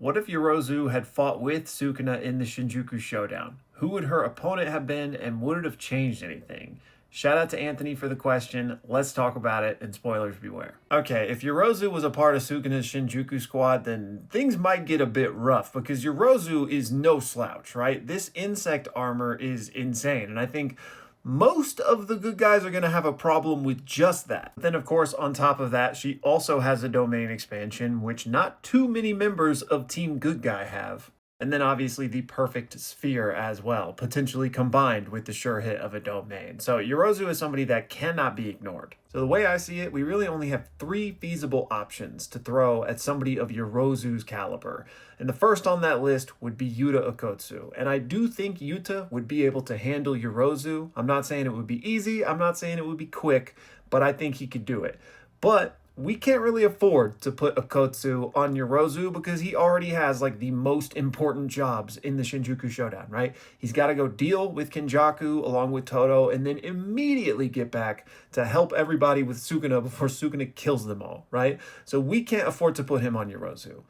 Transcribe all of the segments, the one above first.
What if Yorozu had fought with Sukuna in the Shinjuku Showdown? Who would her opponent have been, and would it have changed anything? Shout out to Anthony for the question. Let's talk about it, and spoilers beware. Okay, if Yorozu was a part of Sukuna's Shinjuku squad, then things might get a bit rough because Yorozu is no slouch, right? This insect armor is insane, and I think most of the good guys are going to have a problem with just that. Then, of course, on top of that, she also has a domain expansion, which not too many members of Team Good Guy have. And then obviously the perfect sphere as well, potentially combined with the sure hit of a domain. So Yorozu is somebody that cannot be ignored. So the way I see it, we really only have three feasible options to throw at somebody of Yorozu's caliber. And the first on that list would be Yuta Okotsu. And I do think Yuta would be able to handle Yorozu. I'm not saying it would be easy, I'm not saying it would be quick, but I think he could do it. But we can't really afford to put Okotsu on Yorozu because he already has like the most important jobs in the Shinjuku Showdown, right? He's got to go deal with Kenjaku along with Todo and then immediately get back to help everybody with Sukuna before Sukuna kills them all, right? So we can't afford to put him on Yorozu.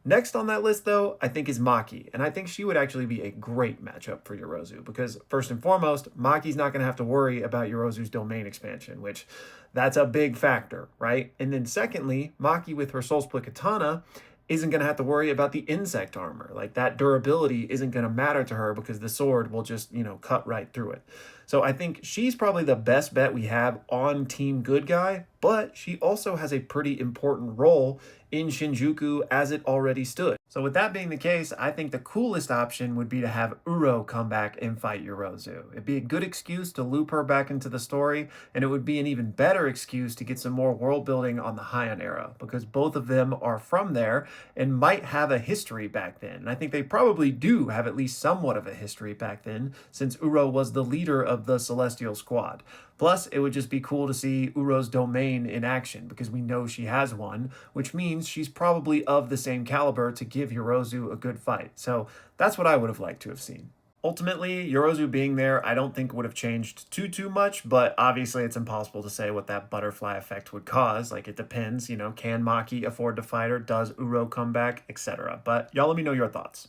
Next on that list, though, I think is Maki, and I think she would actually be a great matchup for Yorozu because, first and foremost, Maki's not going to have to worry about Yorozu's domain expansion, which that's a big factor, right? And then secondly, Maki with her Soul Split Katana isn't going to have to worry about the insect armor. Like that durability isn't going to matter to her because the sword will just, cut right through it. So I think she's probably the best bet we have on Team Good Guy, but she also has a pretty important role in Shinjuku as it already stood. So with that being the case, I think the coolest option would be to have Uro come back and fight Yorozu. It'd be a good excuse to loop her back into the story, and it would be an even better excuse to get some more world building on the Heian era, because both of them are from there and might have a history back then. And I think they probably do have at least somewhat of a history back then, since Uro was the leader of the Celestial Squad. Plus, it would just be cool to see Uro's domain in action, because we know she has one, which means she's probably of the same caliber to give Yorozu a good fight. So that's what I would have liked to have seen. Ultimately, Yorozu being there, I don't think would have changed too much, but obviously it's impossible to say what that butterfly effect would cause. Like, it depends, can Maki afford to fight her? Does Uro come back? Etc. But y'all let me know your thoughts.